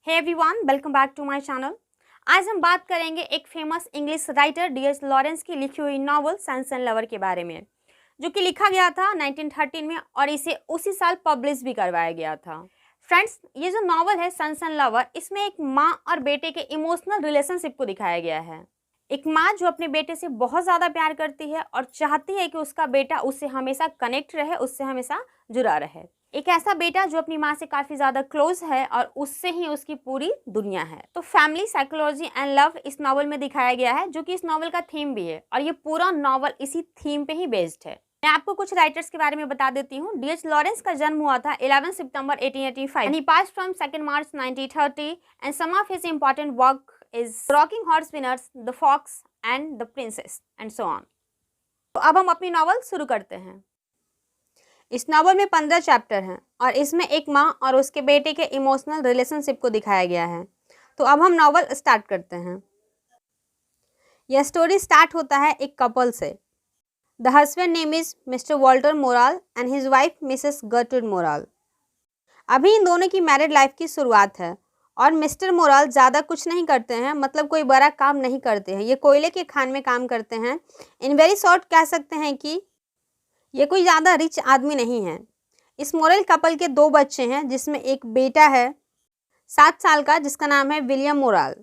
Hey everyone, welcome back to my channel. आज हम बात करेंगे एक famous English writer D H. Lawrence की लिखी हुई नॉवल सन्स एंड लवर के बारे में, जो कि लिखा गया था 1913 में और इसे उसी साल पब्लिश भी करवाया गया था। फ्रेंड्स, ये जो नॉवल है सन्स एंड लवर, इसमें एक माँ और बेटे के इमोशनल रिलेशनशिप को दिखाया गया है। एक माँ जो अपने बेटे से बहुत ज़्यादा प्यार करती है और चाहती है कि उसका बेटा उससे हमेशा कनेक्ट रहे, उससे हमेशा जुड़ा रहे। एक ऐसा बेटा जो अपनी माँ से काफ़ी ज़्यादा क्लोज है और उससे ही उसकी पूरी दुनिया है। तो फैमिली, साइकोलॉजी एंड लव इस नॉवल में दिखाया गया है, जो कि इस नॉवल का थीम भी है और ये पूरा नॉवल इसी थीम पे ही बेस्ड है। मैं आपको कुछ राइटर्स के बारे में बता देती हूँ। डी.एच. लॉरेंस का जन्म हुआ था 11 सितंबर 1885 and he passed from 2 March 1930 and some of his important work is rocking horse winners, the fox and the princess and so on. तो अब हम अपनी नॉवल शुरू करते हैं। इस नॉवल में 15 चैप्टर हैं और इसमें एक माँ और उसके बेटे के इमोशनल रिलेशनशिप को दिखाया गया है। तो अब हम नॉवल स्टार्ट करते हैं। यह स्टोरी स्टार्ट होता है एक कपल से। The husband name is mister Walter morale and his wife Mrs Gertrude morale. अभी इन दोनों की मैरिड लाइफ की शुरुआत है और मिस्टर मोराल ज़्यादा कुछ नहीं करते हैं, मतलब कोई बड़ा काम नहीं करते हैं। ये कोयले के खान में काम करते हैं। इन वेरी शॉर्ट कह सकते हैं कि ये कोई ज़्यादा रिच आदमी नहीं है। इस मोरल कपल के 2 बच्चे हैं, जिसमें एक बेटा है 7 साल का जिसका नाम है विलियम मोराल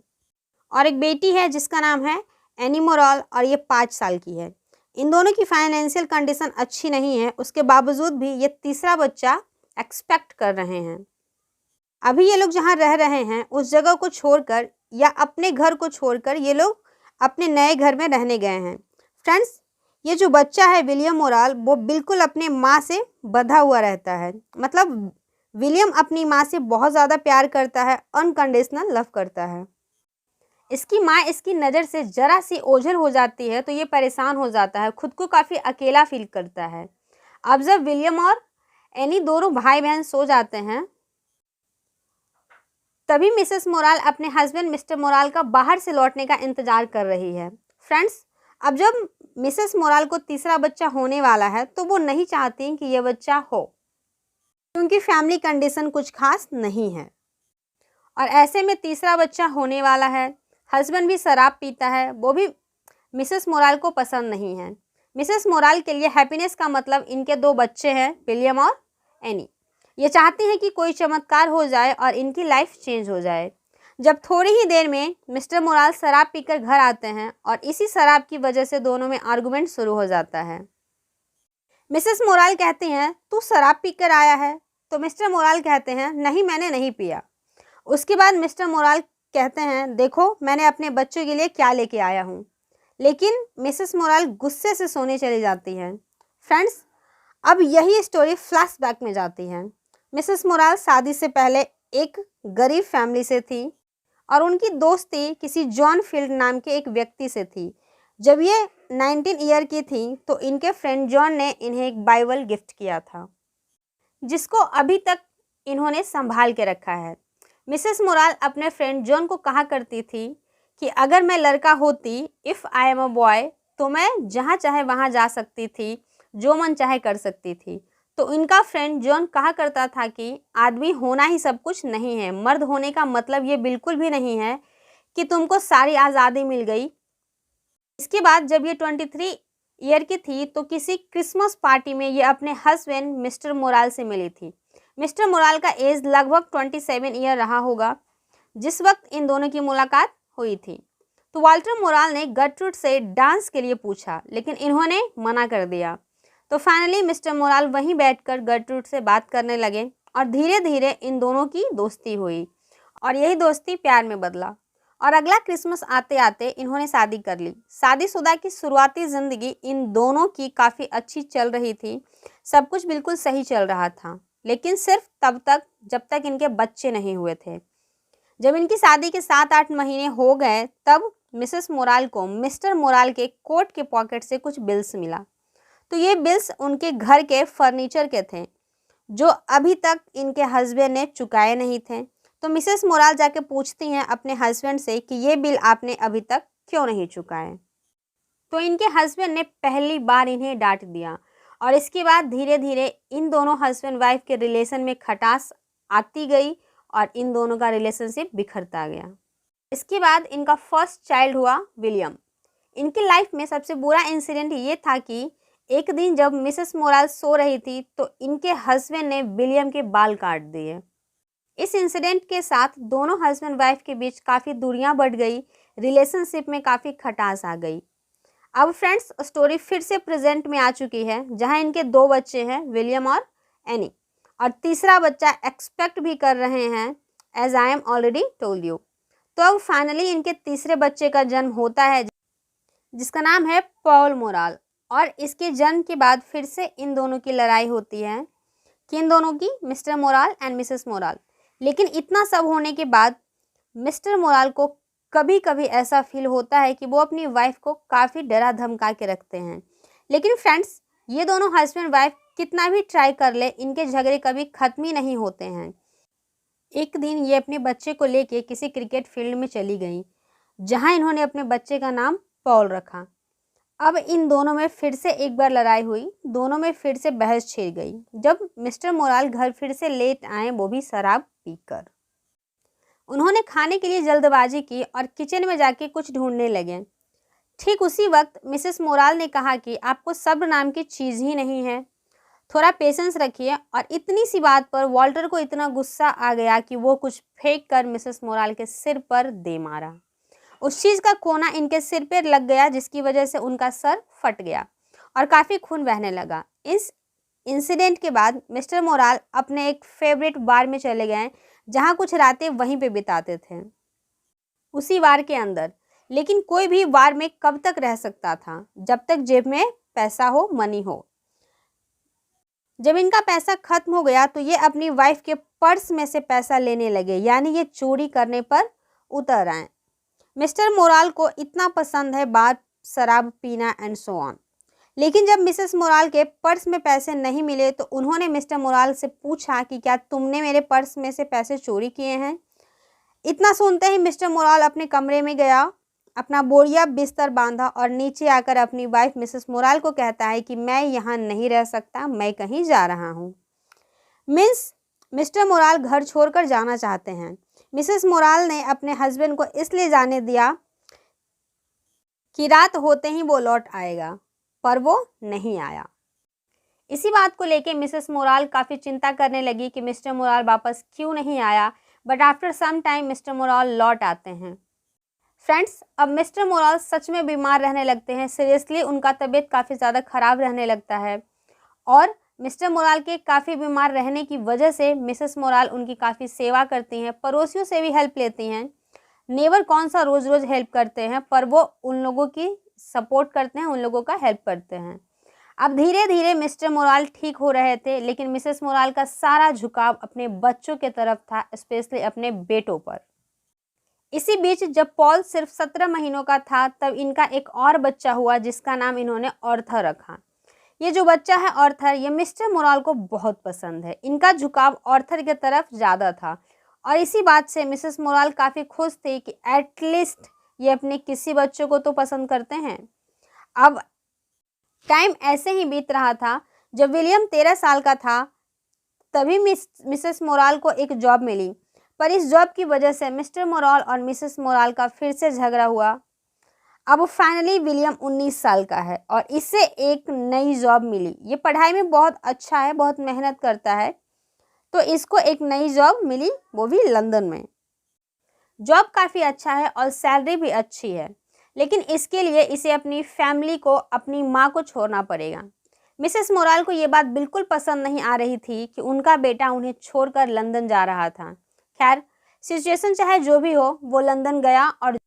और एक बेटी है जिसका नाम है एनी मोराल और ये 5 साल की है। इन दोनों की फाइनेंशियल कंडीशन अच्छी नहीं है, उसके बावजूद भी ये तीसरा बच्चा एक्सपेक्ट कर रहे हैं। अभी ये लोग जहाँ रह रहे हैं उस जगह को छोड़कर या अपने घर को छोड़कर ये लोग अपने नए घर में रहने गए हैं। फ्रेंड्स, ये जो बच्चा है विलियम मोराल, वो बिल्कुल अपने माँ से बंधा हुआ रहता है। मतलब विलियम अपनी माँ से बहुत ज़्यादा प्यार करता है, अनकंडीशनल लव करता है। इसकी माँ इसकी नज़र से ज़रा सी ओझल हो जाती है तो ये परेशान हो जाता है, खुद को काफ़ी अकेला फील करता है। अब जब विलियम और एनी दोनों भाई बहन सो जाते हैं, तभी मिसेस मोराल अपने हस्बैंड मिस्टर मोराल का बाहर से लौटने का इंतज़ार कर रही है। फ्रेंड्स, अब जब मिसेस मोराल को तीसरा बच्चा होने वाला है तो वो नहीं चाहती कि ये बच्चा हो, क्योंकि फैमिली कंडीशन कुछ खास नहीं है और ऐसे में तीसरा बच्चा होने वाला है। हस्बैंड भी शराब पीता है, वो भी मिसेस मोराल को पसंद नहीं है। मिसेस मोराल के लिए हैप्पीनेस का मतलब इनके 2 बच्चे हैं, विलियम और एनी। ये चाहती हैं कि कोई चमत्कार हो जाए और इनकी लाइफ चेंज हो जाए। जब थोड़ी ही देर में मिस्टर मोराल शराब पीकर घर आते हैं और इसी शराब की वजह से दोनों में आर्गुमेंट शुरू हो जाता है। मिसेस मोराल कहती हैं, तू शराब पीकर आया है? तो मिस्टर मोराल कहते हैं, नहीं, मैंने नहीं पिया। उसके बाद मिस्टर मोराल कहते हैं, देखो मैंने अपने बच्चों के लिए क्या लेके आया हूँ। लेकिन मिसेस मोराल गुस्से से सोने चली जाती है। फ्रेंड्स, अब यही स्टोरी फ्लैशबैक में जाती है। मिसेस मोराल शादी से पहले एक गरीब फैमिली से थी और उनकी दोस्ती किसी जॉन फील्ड नाम के एक व्यक्ति से थी। जब ये 19 ईयर की थी तो इनके फ्रेंड जॉन ने इन्हें एक बाइबल गिफ्ट किया था, जिसको अभी तक इन्होंने संभाल के रखा है। मिसेस मोराल अपने फ्रेंड जॉन को कहा करती थी कि अगर मैं लड़का होती, if I am a boy, तो मैं जहाँ चाहे वहाँ जा सकती थी, जो मन चाहे कर सकती थी। तो इनका फ्रेंड जॉन कहा करता था कि आदमी होना ही सब कुछ नहीं है, मर्द होने का मतलब ये बिल्कुल भी नहीं है कि तुमको सारी आज़ादी मिल गई। इसके बाद जब ये 23 ईयर की थी तो किसी क्रिसमस पार्टी में ये अपने हस्बैंड मिस्टर मोराल से मिली थी। मिस्टर मोराल का एज लगभग 27 ईयर रहा होगा जिस वक्त इन दोनों की मुलाकात हुई थी। तो वॉल्टर मोराल ने गर्ट्रूड से डांस के लिए पूछा, लेकिन इन्होंने मना कर दिया। तो फाइनली मिस्टर मोराल वहीं बैठकर गर्ट्रूड से बात करने लगे और धीरे धीरे इन दोनों की दोस्ती हुई और यही दोस्ती प्यार में बदला और अगला क्रिसमस आते आते इन्होंने शादी कर ली। शादीशुदा की शुरुआती ज़िंदगी इन दोनों की काफ़ी अच्छी चल रही थी, सब कुछ बिल्कुल सही चल रहा था, लेकिन सिर्फ तब तक जब तक इनके बच्चे नहीं हुए थे। जब इनकी शादी के 7-8 महीने हो गए तब मिसेस मोराल को मिस्टर मोराल के कोट के पॉकेट से कुछ बिल्स मिला। तो ये बिल्स उनके घर के फर्नीचर के थे जो अभी तक इनके हस्बैंड ने चुकाए नहीं थे। तो मिसेस मोराल जाके पूछती हैं अपने हस्बैंड से कि ये बिल आपने अभी तक क्यों नहीं चुकाए। तो इनके हस्बैंड ने पहली बार इन्हें डांट दिया और इसके बाद धीरे धीरे इन दोनों हस्बैंड वाइफ के रिलेशन में खटास आती गई और इन दोनों का रिलेशनशिप बिखरता गया। इसके बाद इनका फर्स्ट चाइल्ड हुआ विलियम। इनकी लाइफ में सबसे बुरा इंसिडेंट ये था कि एक दिन जब मिसेस मोराल सो रही थी तो इनके हस्बैंड ने विलियम के बाल काट दिए। इस इंसिडेंट के साथ दोनों हस्बैंड वाइफ के बीच काफ़ी दूरियां बढ़ गई, रिलेशनशिप में काफ़ी खटास आ गई। अब फ्रेंड्स स्टोरी फिर से प्रेजेंट में आ चुकी है, जहां इनके 2 बच्चे हैं, विलियम और एनी, और तीसरा बच्चा एक्सपेक्ट भी कर रहे हैं, as I am already told you. तो अब फाइनली इनके तीसरे बच्चे का जन्म होता है, जिसका नाम है पॉल मोराल। और इसके जन्म के बाद फिर से इन दोनों की लड़ाई होती है, किन दोनों की, mister morale and Mrs morale. लेकिन इतना सब होने के बाद मिस्टर मोराल को कभी कभी ऐसा फील होता है कि वो अपनी वाइफ को काफ़ी डरा धमका के रखते हैं। लेकिन फ्रेंड्स, ये दोनों हस्बैंड वाइफ कितना भी ट्राई कर ले, इनके झगड़े कभी ख़त्म ही नहीं होते हैं। एक दिन ये अपने बच्चे को लेके किसी क्रिकेट फील्ड में चली गई, जहां इन्होंने अपने बच्चे का नाम पॉल रखा। अब इन दोनों में फिर से एक बार लड़ाई हुई, दोनों में फिर से बहस छिड़ गई। जब मिस्टर मोराल घर फिर से लेट आए, वो भी शराब पीकर, उन्होंने खाने के लिए जल्दबाजी की और किचन में जाके कुछ ढूंढने लगे। ठीक उसी वक्त मिसेस मोराल ने कहा कि आपको सब्र नाम की चीज़ ही नहीं है, थोड़ा पेशेंस रखिए। और इतनी सी बात पर वॉल्टर को इतना गुस्सा आ गया कि वो कुछ फेंक कर मिसेस मोराल के सिर पर दे मारा। उस चीज़ का कोना इनके सिर पर लग गया, जिसकी वजह से उनका सर फट गया और काफ़ी खून बहने लगा। इस इंसिडेंट के बाद मिस्टर मोराल अपने एक फेवरेट बार में चले गए, जहाँ कुछ रातें वहीं पे बिताते थे, उसी बार के अंदर। लेकिन कोई भी बार में कब तक रह सकता था? जब तक जेब में पैसा हो, मनी हो। जब इनका पैसा खत्म हो गया तो ये अपनी वाइफ के पर्स में से पैसा लेने लगे, यानी ये चोरी करने पर उतर आए। मिस्टर मोराल को इतना पसंद है बार, शराब पीना एंड सो ऑन। लेकिन जब मिसेस मोराल के पर्स में पैसे नहीं मिले तो उन्होंने मिस्टर मोराल से पूछा कि क्या तुमने मेरे पर्स में से पैसे चोरी किए हैं? इतना सुनते ही मिस्टर मोराल अपने कमरे में गया, अपना बोरिया बिस्तर बांधा और नीचे आकर अपनी वाइफ मिसेस मोराल को कहता है कि मैं यहाँ नहीं रह सकता, मैं कहीं जा रहा हूँ। मीन्स मिस्टर मोराल घर छोड़कर जाना चाहते हैं। मिसेस मोराल ने अपने हस्बैंड को इसलिए जाने दिया कि रात होते ही वो लौट आएगा, पर वो नहीं आया। इसी बात को लेके मिसेस मोराल काफ़ी चिंता करने लगी कि मिस्टर मोराल वापस क्यों नहीं आया। But after some time mister Morel लौट आते हैं। फ्रेंड्स, अब मिस्टर मोराल सच में बीमार रहने लगते हैं। सीरियसली उनका तबीयत काफ़ी ज़्यादा ख़राब रहने लगता है और मिस्टर मोराल के काफ़ी बीमार रहने की वजह से मिसेस मोराल उनकी काफ़ी सेवा करती हैं, पड़ोसियों से भी हेल्प लेती हैं। नेवर कौन सा रोज़ रोज़ हेल्प करते हैं, पर वो उन लोगों की सपोर्ट करते हैं, उन लोगों का हेल्प करते हैं। अब धीरे धीरे मिस्टर मोराल ठीक हो रहे थे, लेकिन मिसेस मोराल का सारा झुकाव अपने बच्चों के तरफ था, स्पेशली अपने बेटों पर। इसी बीच जब पॉल सिर्फ 17 महीनों का था तब इनका एक और बच्चा हुआ, जिसका नाम इन्होंने ऑर्थर रखा। ये जो बच्चा है ऑर्थर, ये मिस्टर मोराल को बहुत पसंद है। इनका झुकाव ऑर्थर की तरफ ज़्यादा था और इसी बात से मिसेस मोराल काफ़ी खुश थी कि एटलीस्ट ये अपने किसी बच्चों को तो पसंद करते हैं। अब टाइम ऐसे ही बीत रहा था। जब विलियम 13 साल का था तभी मिसेस मोराल को एक जॉब मिली, पर इस जॉब की वजह से मिस्टर मोराल और मिसेस मोराल का फिर से झगड़ा हुआ। अब फाइनली विलियम 19 साल का है और इसे एक नई जॉब मिली। ये पढ़ाई में बहुत अच्छा है, बहुत मेहनत करता है, तो इसको एक नई जॉब मिली, वो भी लंदन में। जॉब काफ़ी अच्छा है और सैलरी भी अच्छी है, लेकिन इसके लिए इसे अपनी फैमिली को, अपनी माँ को छोड़ना पड़ेगा। मिसेस मोराल को ये बात बिल्कुल पसंद नहीं आ रही थी कि उनका बेटा उन्हें छोड़कर लंदन जा रहा था। खैर, सिचुएशन चाहे जो भी हो, वो लंदन गया और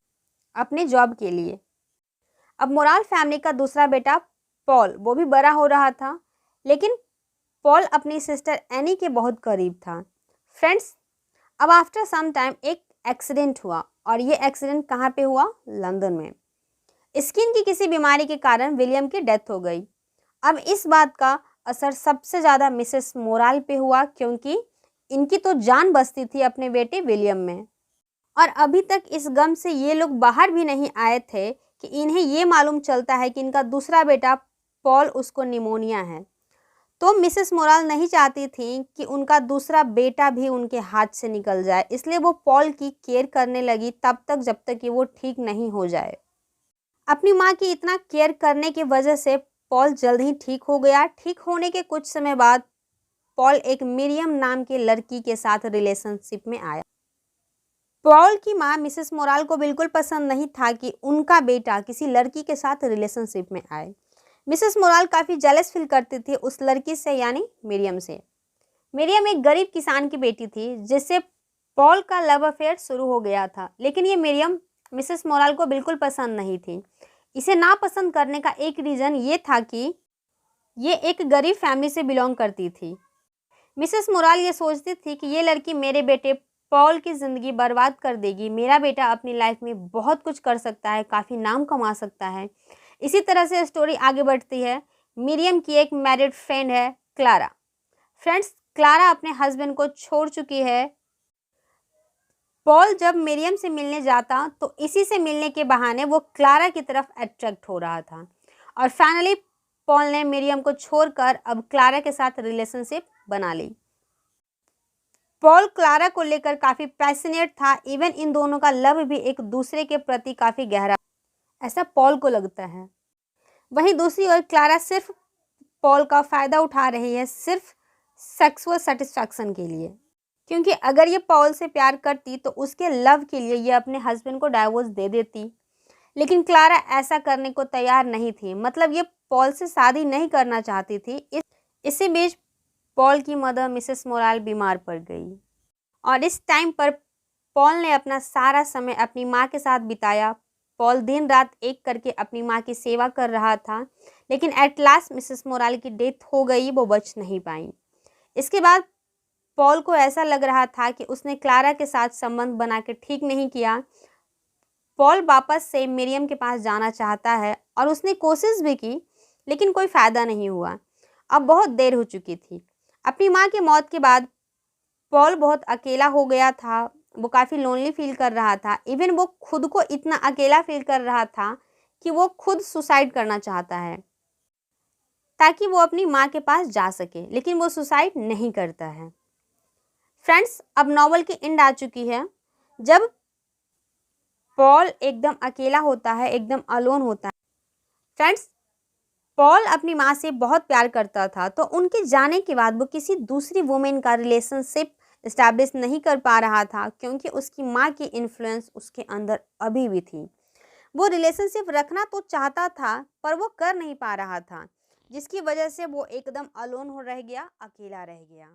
अपने जॉब के लिए। अब मोराल फैमिली का दूसरा बेटा पॉल, वो भी बड़ा हो रहा था, लेकिन पॉल अपनी सिस्टर एनी के बहुत करीब था। फ्रेंड्स, अब आफ्टर सम टाइम एक एक्सीडेंट हुआ और ये एक्सीडेंट कहाँ पे हुआ? लंदन में। स्किन की किसी बीमारी के कारण विलियम की डेथ हो गई। अब इस बात का असर सबसे ज़्यादा मिसेस मोराल पे हुआ, क्योंकि इनकी तो जान बसती थी अपने बेटे विलियम में, और अभी तक इस गम से ये लोग बाहर भी नहीं आए थे कि इन्हें ये मालूम चलता है कि इनका दूसरा बेटा पॉल, उसको निमोनिया है। तो मिसेस मोराल नहीं चाहती थी कि उनका दूसरा बेटा भी उनके हाथ से निकल जाए, इसलिए वो पॉल की केयर करने लगी तब तक जब तक कि वो ठीक नहीं हो जाए। अपनी माँ की इतना केयर करने की वजह से पॉल जल्द ही ठीक हो गया। ठीक होने के कुछ समय बाद पॉल एक मिरियम नाम की लड़की के साथ रिलेशनशिप में आया। पॉल की माँ मिसेस मोराल को बिल्कुल पसंद नहीं था कि उनका बेटा किसी लड़की के साथ रिलेशनशिप में आए। मिसेस मोराल काफ़ी जेलस फील करती थी उस लड़की से, यानी मिरियम से। मिरियम एक गरीब किसान की बेटी थी जिससे पॉल का लव अफेयर शुरू हो गया था, लेकिन ये मिरियम मिसेस मोराल को बिल्कुल पसंद नहीं थी। इसे नापसंद करने का एक रीज़न ये था कि ये एक गरीब फैमिली से बिलोंग करती थी। मिसेस मोराल ये सोचती थी कि ये लड़की मेरे बेटे पॉल की ज़िंदगी बर्बाद कर देगी। मेरा बेटा अपनी लाइफ में बहुत कुछ कर सकता है, काफ़ी नाम कमा सकता है। इसी तरह से स्टोरी आगे बढ़ती है। मिरियम की एक मैरिड फ्रेंड है क्लारा। फ्रेंड्स, क्लारा अपने हस्बैंड को छोड़ चुकी है। पॉल जब मिरियम से मिलने जाता तो इसी से मिलने के बहाने वो क्लारा की तरफ अट्रैक्ट हो रहा था और फाइनली पॉल ने मिरियम को छोड़कर अब क्लारा के साथ रिलेशनशिप बना ली। पॉल क्लारा को लेकर काफ़ी पैशनेट था, इवन इन दोनों का लव भी एक दूसरे के प्रति काफ़ी गहरा, ऐसा पॉल को लगता है। वहीं दूसरी ओर क्लारा सिर्फ पॉल का फ़ायदा उठा रही है, सिर्फ सेक्सुअल सेटिस्फैक्शन के लिए, क्योंकि अगर ये पॉल से प्यार करती तो उसके लव के लिए ये अपने हस्बैंड को डाइवोर्स दे देती, लेकिन क्लारा ऐसा करने को तैयार नहीं थी। मतलब ये पॉल से शादी नहीं करना चाहती थी। इसी बीच पॉल की मदर मिसेस मोराल बीमार पड़ गई और इस टाइम पर पॉल ने अपना सारा समय अपनी माँ के साथ बिताया। पॉल दिन रात एक करके अपनी माँ की सेवा कर रहा था, लेकिन एट लास्ट मिसेस मोराल की डेथ हो गई, वो बच नहीं पाई। इसके बाद पॉल को ऐसा लग रहा था कि उसने क्लारा के साथ संबंध बना के ठीक नहीं किया। पॉल वापस से मिरियम के पास जाना चाहता है और उसने कोशिश भी की, लेकिन कोई फ़ायदा नहीं हुआ। अब बहुत देर हो चुकी थी। अपनी माँ की मौत के बाद पॉल बहुत अकेला हो गया था। वो काफ़ी लोनली फील कर रहा था। इवन वो खुद को इतना अकेला फील कर रहा था कि वो खुद सुसाइड करना चाहता है ताकि वो अपनी माँ के पास जा सके, लेकिन वो सुसाइड नहीं करता है। फ्रेंड्स, अब नॉवल की एंड आ चुकी है। जब पॉल एकदम अकेला होता है, एकदम अलोन होता है। फ्रेंड्स, पॉल अपनी माँ से बहुत प्यार करता था, तो उनके जाने के बाद वो किसी दूसरी वुमेन का रिलेशनशिप इस्टेब्लिश नहीं कर पा रहा था, क्योंकि उसकी माँ की इन्फ्लुएंस उसके अंदर अभी भी थी। वो रिलेशनशिप रखना तो चाहता था पर वो कर नहीं पा रहा था, जिसकी वजह से वो एकदम अलोन हो रह गया, अकेला रह गया।